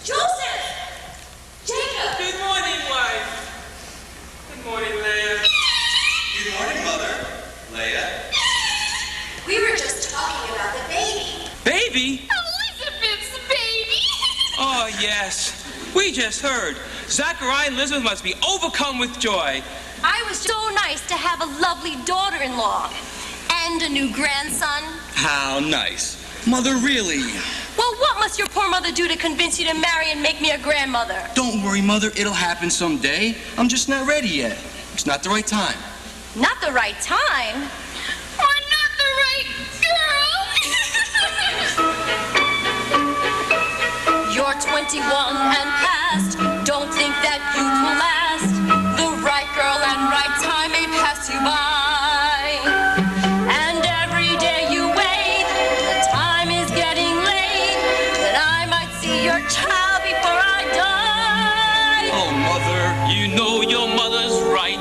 Joseph! Jacob! Good morning, wife. Good morning, Leia. Good morning, Mother. Leia. We were just talking about the baby. Baby? Elizabeth's baby! Oh, yes. We just heard. Zachariah and Elizabeth must be overcome with joy. I was so nice to have a lovely daughter-in-law and a new grandson. How nice. Mother, really? Well, what must your poor mother do to convince you to marry and make me a grandmother? Don't worry, Mother. It'll happen someday. I'm just not ready yet. It's not the right time. Not the right time? Or not the right girl? You're 21 and past. Don't think that youth will last. The right girl and right time may pass you by. And every day you wait, the time is getting late, that I might see your child before I die. Oh, Mother, you know your mother's right.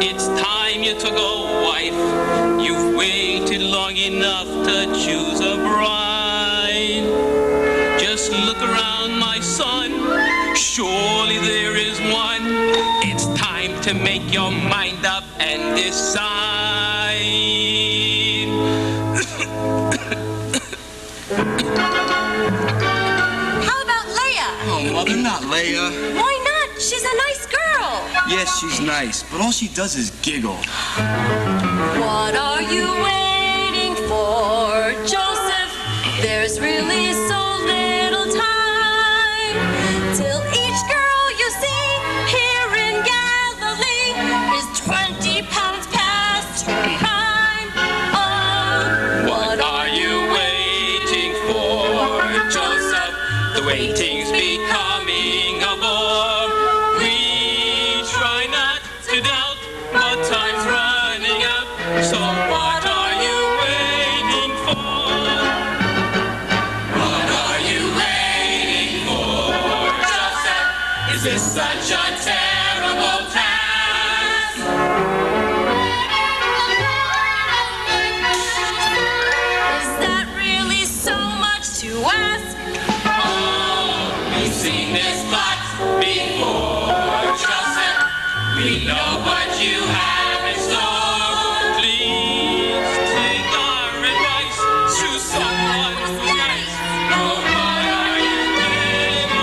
It's time you took a wife. You've waited long enough to choose a bride. Just look around, my son. Surely there is one. It's time to make your mind up and decide. How about Leia? Oh, Mother, not Leia. Why not? She's a nice girl. Yes, she's nice, but all she does is giggle. What are you waiting for, Joseph? There's really so little time till each girl you see here in Galilee is 20 pounds past her prime. Oh, What are you waiting for, Joseph? The waiting's becoming a bore. We try not to doubt, but time's running out. So what are you waiting for? What are you waiting for, Joseph? Is this such a terrible task? is that really so much to ask? Oh, we've seen this lot before, Joseph. We know what you have in store. Please take our advice. Choose someone who's nice. Oh, what are you waiting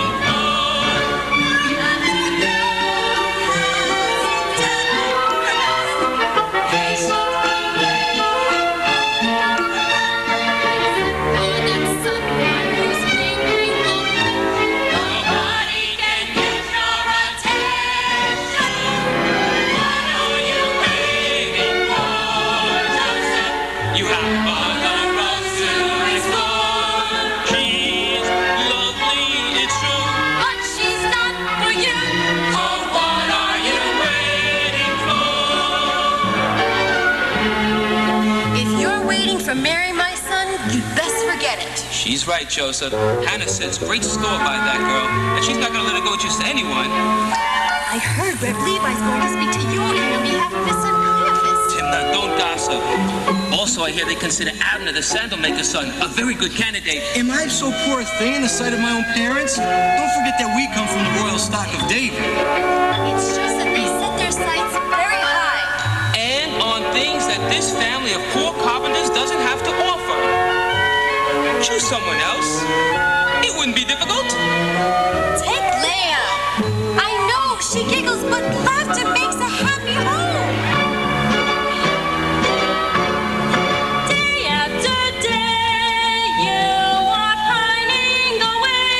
Nobody can get your attention. What are you waiting for, Joseph? You have other roads to explore. She's lovely, it's true. But she's not for you. Oh, what are you waiting for? If you're waiting for Mary, my son, you'd best forget it. She's right, Joseph. Hannah sets great store by that girl, and she's not gonna let her go just to anyone. I heard Rev Levi's going to speak to Union on behalf of his son Caiaphas. Tim, now don't gossip. Also, I hear they consider Abner, the sandal maker's son, a very good candidate. Am I so poor a thing in the sight of my own parents? Don't forget that we come from the royal stock of David. It's just that they set their sights very high. And on things that this family of poor carpenters doesn't have to offer. Choose someone else. It wouldn't be difficult. Take Leia. I know she giggles, but laughter makes a happy home. Day after day, you are pining away,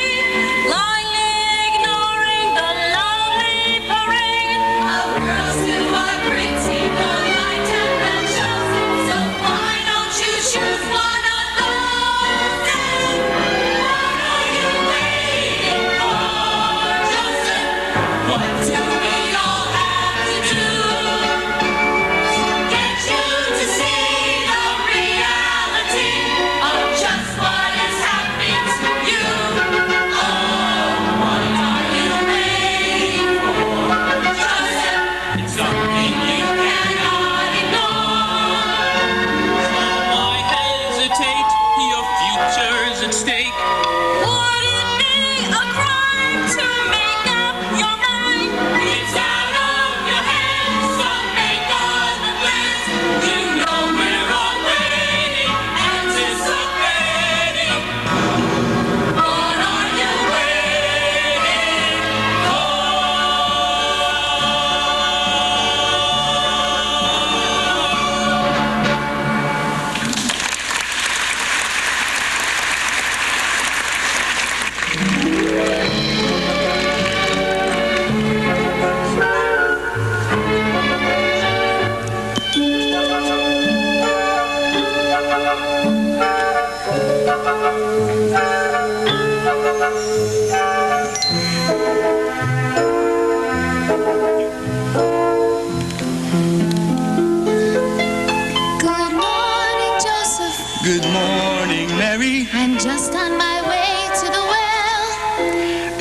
blindly ignoring the lovely parade of girls who are pretty, polite, and well chosen. So why don't you choose one of those? What are you waiting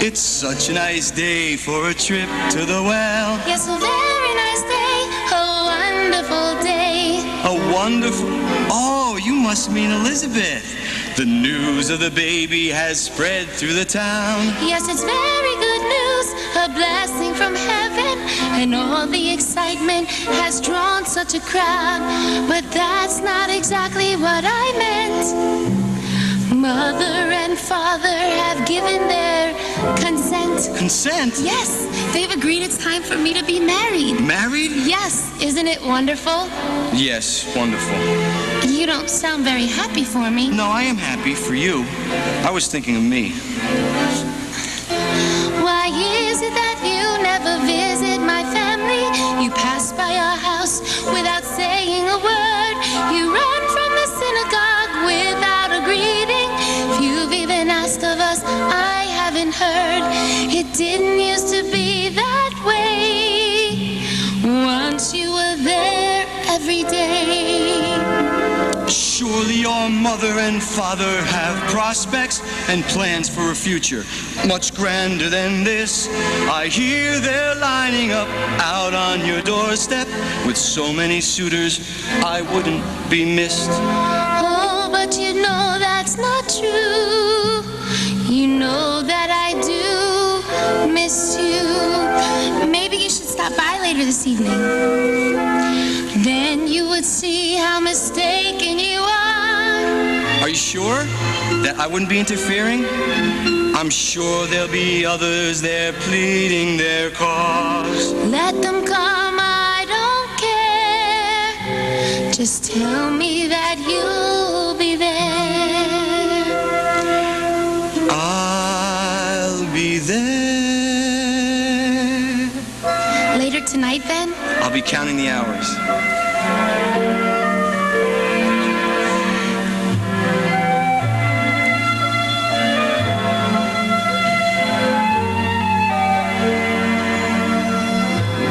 It's such a nice day for a trip to the well. Yes, a very nice day, a wonderful day. A wonderful... Oh, you must mean Elizabeth. The news of the baby has spread through the town. Yes, it's very good news, a blessing from heaven. And all the excitement has drawn such a crowd. But that's not exactly what I meant. Mother and father have given their consent. Consent? Yes, they've agreed it's time for me to be married. Married? Yes, isn't it wonderful? Yes, wonderful. You don't sound very happy for me. No, I am happy for you. I was thinking of me. Why is it that you never visit my family? You pass by our house without saying a word. You run from the synagogue without a greeting. If you've even asked of us, I haven't heard. It didn't used to be that way. Once you were there every day. Surely your mother and father have prospects and plans for a future much grander than this. I hear they're lining up out on your doorstep with so many suitors I wouldn't be missed. Oh, but you know that's not true. You know that I do miss you. Maybe you should stop by later this evening. Then you would see how mistaken you are. Are you sure that I wouldn't be interfering? I'm sure there'll be others there pleading their cause. Let them come, I don't care. Just tell me that you'll be there. I'll be there. Later tonight, then? I'll be counting the hours.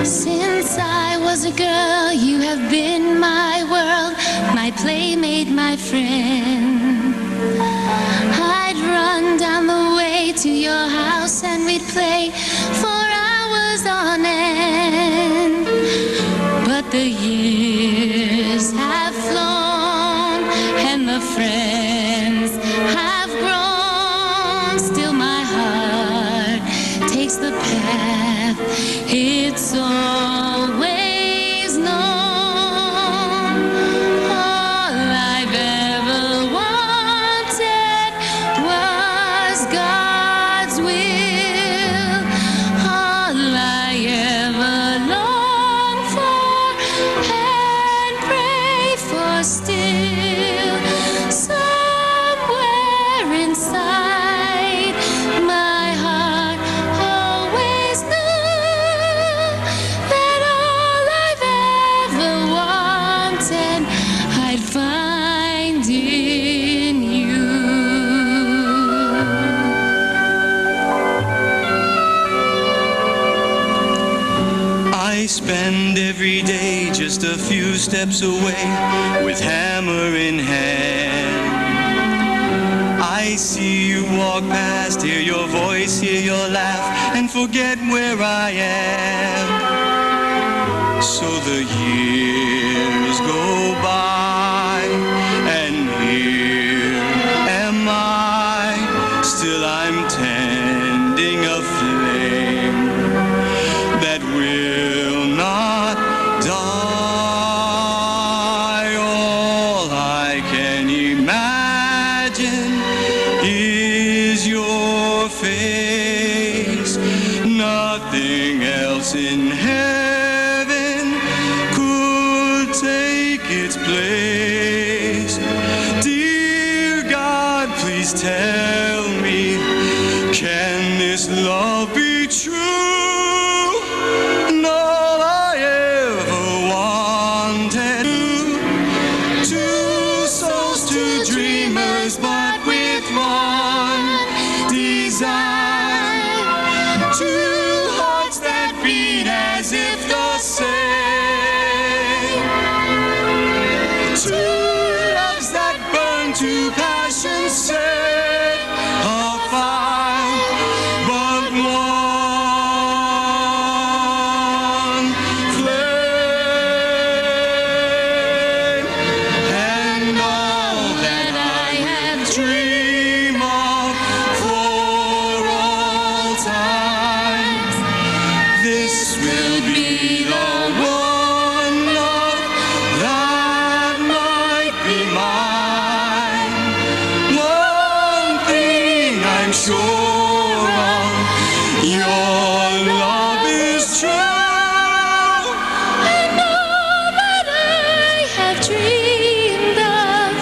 Since I was a girl, you have been my world, my playmate, my friend. I'd run down the way to your house and we'd play for hours on end. But the years have flown and the friends have grown. Still my heart takes the path it's always known. All I've ever wanted was God's will. All I ever long for and pray for still. Somewhere inside my heart always knew that all I've ever wanted I'd find in you. I spend every day just a few steps away with hammer in hand. I see you walk past, hear your voice, hear your laugh, and forget where I am. So the years go by, and here am I. Still I'm tending a flame that will not die. All I can imagine is your face. Nothing else in heaven could take its place. Dear God, please tell me, can this love be true? And all I ever wanted, two souls, two dreamers, but with one desire, two hearts that beat as if the same, two loves that burn to passion set afire, but Your love is true. And all that I have dreamed of.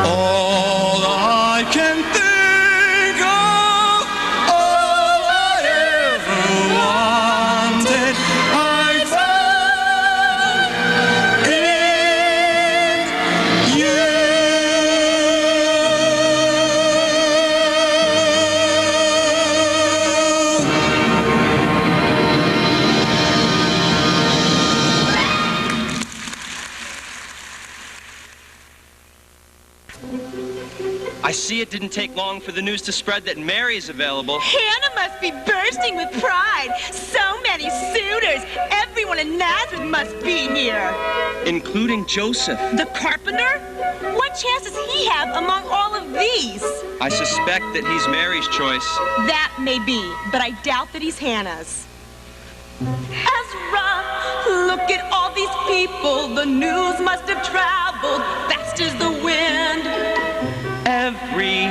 All I can think of, all I ever wanted, I found in you. I see it didn't take long for the news to spread that Mary's available. Hannah must be bursting with pride. So many suitors. Everyone in Nazareth must be here. Including Joseph. The carpenter? What chance does he have among all of these? I suspect that he's Mary's choice. That may be, but I doubt that he's Hannah's. Ezra, look at all these people. The news must have traveled fast as the wind. Every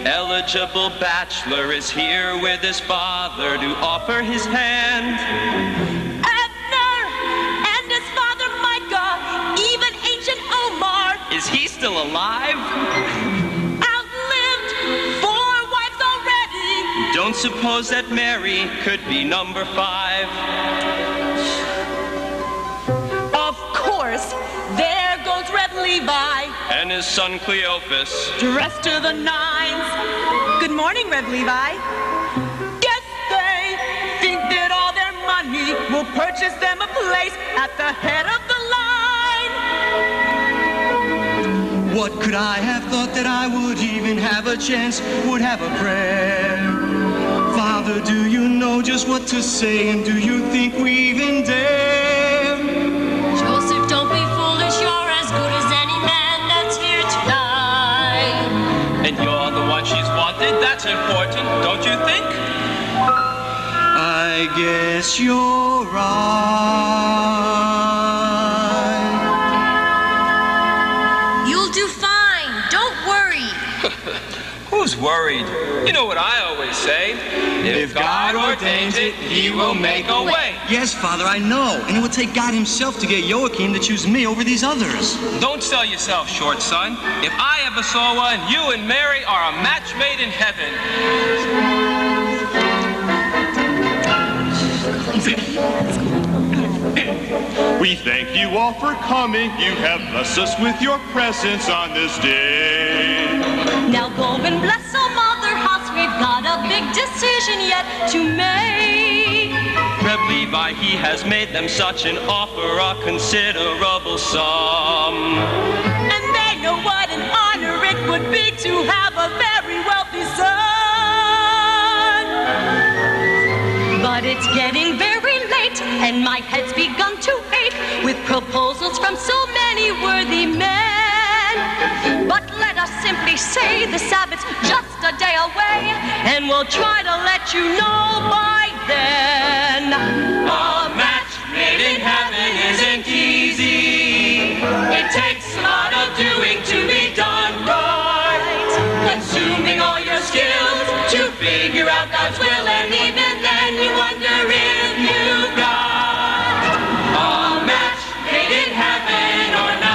eligible bachelor is here with his father to offer his hand. Abner and his father Micah, even ancient Omar, Is he still alive? outlived 4 wives already. Don't suppose that Mary could be number 5. Of course, there goes Rev Levi, And his son Cleophas. dressed to the nines. Good morning, Rev Levi. Guess they think that all their money will purchase them a place at the head of the line. What could I have thought that I would even have a chance, would have a prayer? Father, do you know just what to say, and do you think we even dare? Joseph, don't be foolish. You're as good as any man that's here tonight. And you're the one she's wanted. That's important, don't you think? I guess you're right. You'll do fine. Don't worry. Who's worried? You know what I always say. If God ordains it, he will make a way. Yes, Father, I know. And it would take God himself to get Joachim to choose me over these others. Don't sell yourself short, son. If I ever saw one, you and Mary are a match made in heaven. We thank you all for coming. You have blessed us with your presence on this day. Now go and bless our mother house. We've got a big decision yet to make. Rev Levi, he has made them such an offer, a considerable sum. And they know what an honor it would be to have a very wealthy son. But it's getting very late, and my head's begun to ache with proposals from so many worthy men. But let us simply say the Sabbath's just a day away, and we'll try to let you know by then. A match made in heaven isn't easy. It takes a lot of doing to be done right. Consuming all your skills to figure out God's will, and even then you wonder if you got a match made in heaven or not.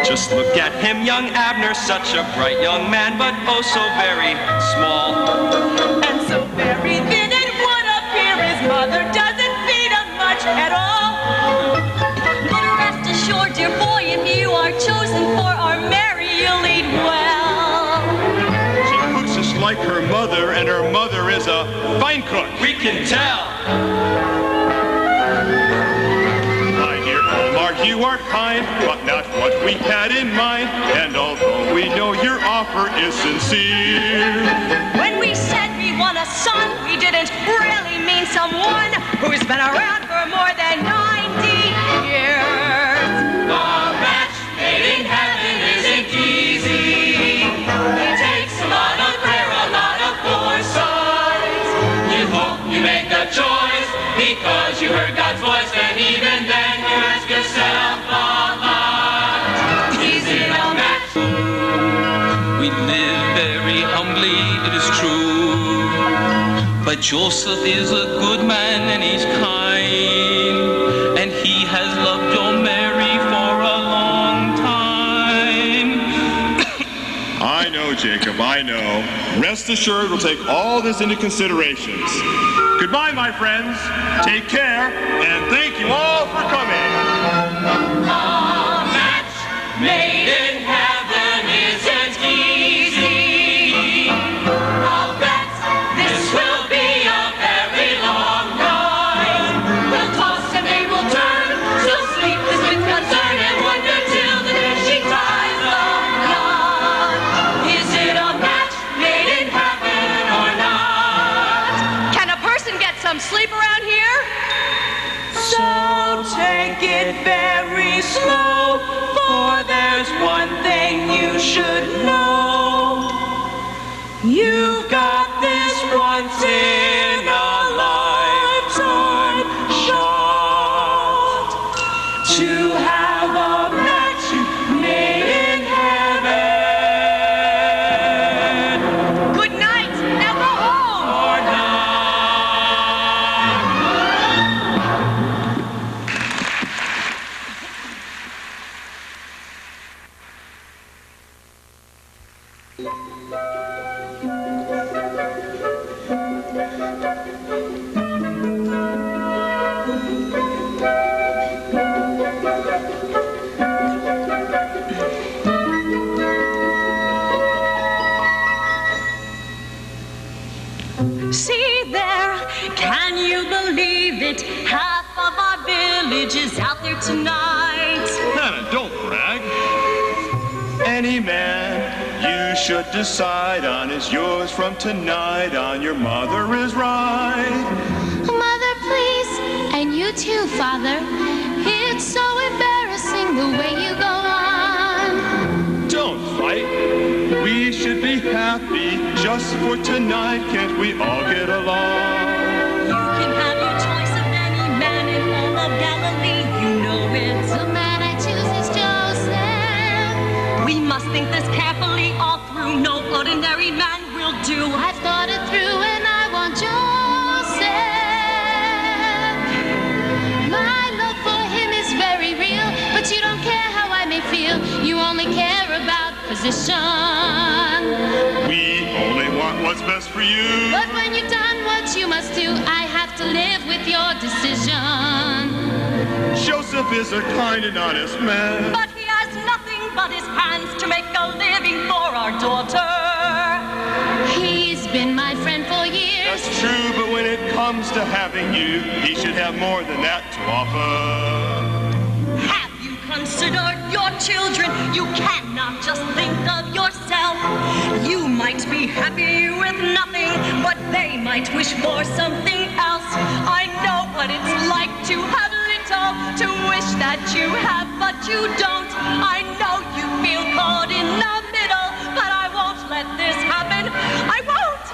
Just look at him, young Abner, such a bright young man, but oh so very small. And so very thin it would appear his mother doesn't feed him much at all. But rest assured, dear boy, if you are chosen for our Mary, you'll eat well. She cooks just like her mother, and her mother is a fine cook. We can tell. My dear Omar, you are kind, but not what we had in mind. And although we know your offer is sincere, When we said we want a son, we didn't really mean someone who's been around for more than 90 years. A match made in heaven isn't easy. It takes a lot of prayer, a lot of foresight. You hope you make the choice because you heard God's voice, and even then you ask yourself a lot. Is it a But Joseph is a good man and he's kind, and he has loved your Mary for a long time. I know, Jacob, I know. Rest assured we'll take all this into considerations. Goodbye, my friends. Take care, and thank you all for coming. A match made in heaven isn't easy. I'll bet this will be a very long ride. We'll toss and they will turn, she'll sleep with concern and wonder till the day she ties the knot. Is it a match made in heaven or not? Can a person get some sleep around here? So take it very slow, for there's one thing you should know. You've got this once in a lifetime shot to have a match made in heaven. Good night. Now go home. Or not. See there, can you believe it? Half of our village is out there tonight. Hannah, don't brag. Any man you should decide on is yours from tonight on. Your mother is right. Mother, please, and you too, Father. It's so embarrassing the way you go on. Don't fight. We should be happy just for tonight. Can't we all get along? You can have your choice of any man in all of Galilee. You know it. The man I choose is Joseph. We must think this carefully all through. No ordinary man will do. I've thought it through and I want Joseph. My love for him is very real, but you don't care how I may feel. You only care about position. We only want what's best for you. But when you've done what you must do, I have to live with your decision. Joseph is a kind and honest man. But he has nothing but his hands to make a living for our daughter. He's been my friend for years. That's true, but when it comes to having you, he should have more than that to offer. Have you considered your children? You cannot just think of yourself. You might be happy with nothing, but they might wish for something else. I know what it's like to have little, to wish that you have, but you don't. I know you feel caught in the middle, but I won't let this happen. I won't.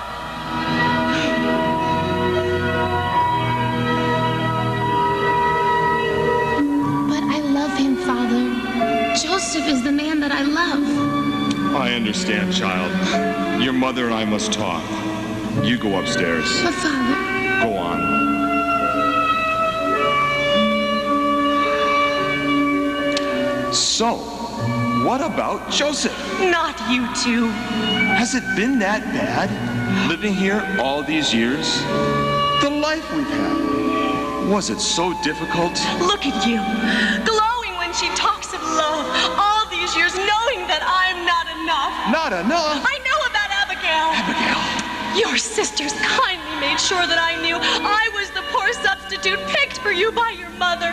But I love him, Father. Joseph is the man that I love. I understand, child. Your mother and I must talk. You go upstairs. But Father, Go on. So, what about Joseph? Not you two. Has it been that bad, living here all these years? The life we've had. Was it so difficult? Look at you, glowing when she talks of love. All these years knowing that I'm not enough. Not enough. I know about Abigail. Abigail. Your sisters kindly made sure that I knew I was the poor substitute picked for you by your mother.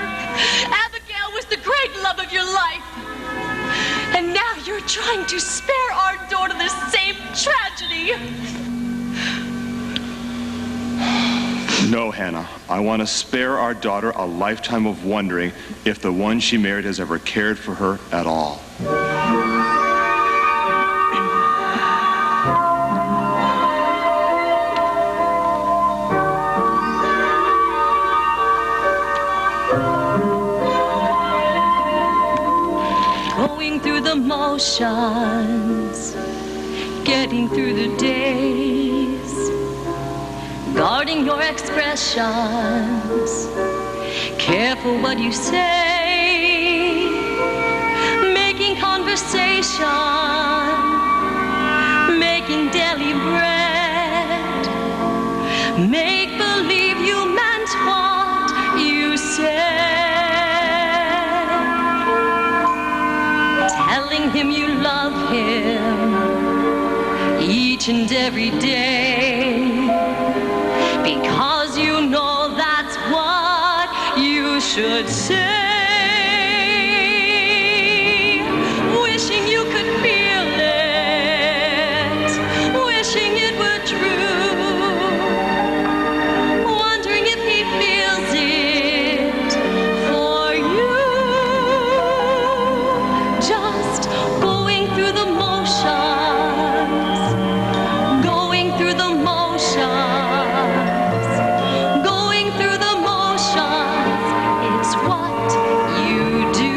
Abigail was the great love of your life. And now you're trying to spare our daughter the same tragedy. No, Hannah. I want to spare our daughter a lifetime of wondering if the one she married has ever cared for her at all. Going through the motions, getting through the days. guarding your expressions, careful what you say, making conversation, making daily bread, make believe you meant what you said, telling him you love him each and every day, because you know that's what you should say. Wishing you could feel it, wishing it were true, wondering if he feels it for you. Just going through the motions, going through the motions, going through the motions, it's what you do.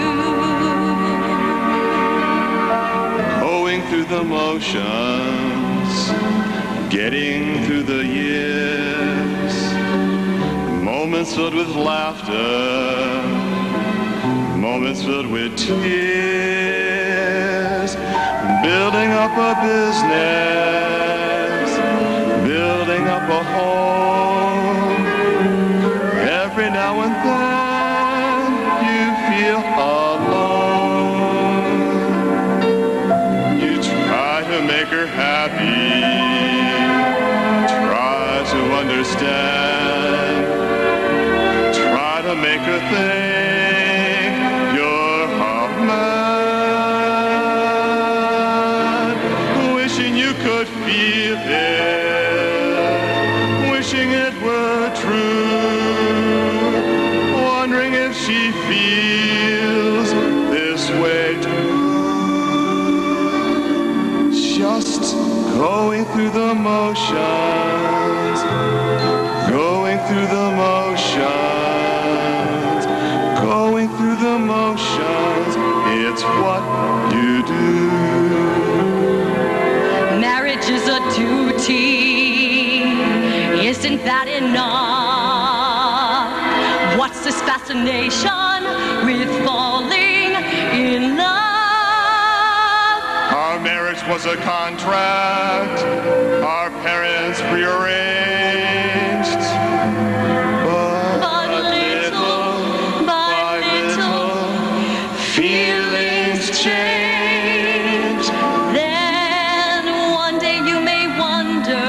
Going through the motions, getting through the years, moments filled with laughter, moments filled with tears, building up a business, building up a home. Every now and then you feel alone. You try to make her happy, try to understand, try to make her think you're a man. Wishing you could feel it, wishing it were true, wondering if she feels this way too. Just going through the motions, going through the motions, going through the motions, it's what you do. Marriage is a duty, isn't that enough? What's this fascination with falling in love? Our marriage was a contract our parents prearranged. But little by little, feelings change. Then one day you may wonder,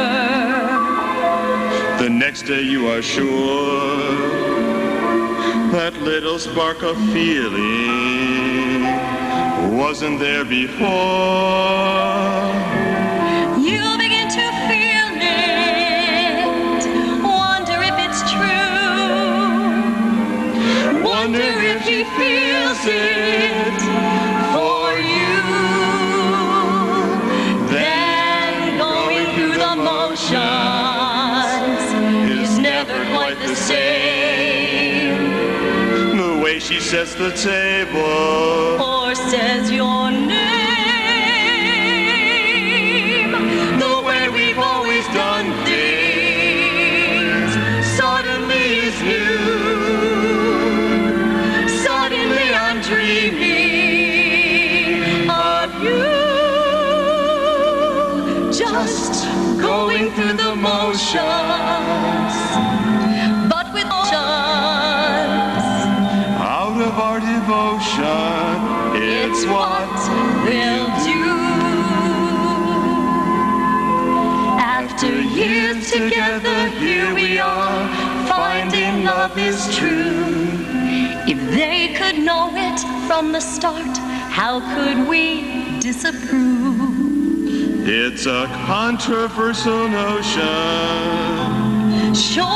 The next day you are sure that little spark of feeling wasn't there before. you begin to feel it, wonder if it's true, wonder if he feels it for you. Then going through the motions is never quite the same. The way she sets the table, Or says your name, the way we've always done things, suddenly is new. Suddenly I'm dreaming of you. Just going through the motions, but with motions. out of our devotion, it's what we'll do. After years together, here we are, finding love is true. If they could know it from the start, how could we disapprove? It's a controversial notion. Sure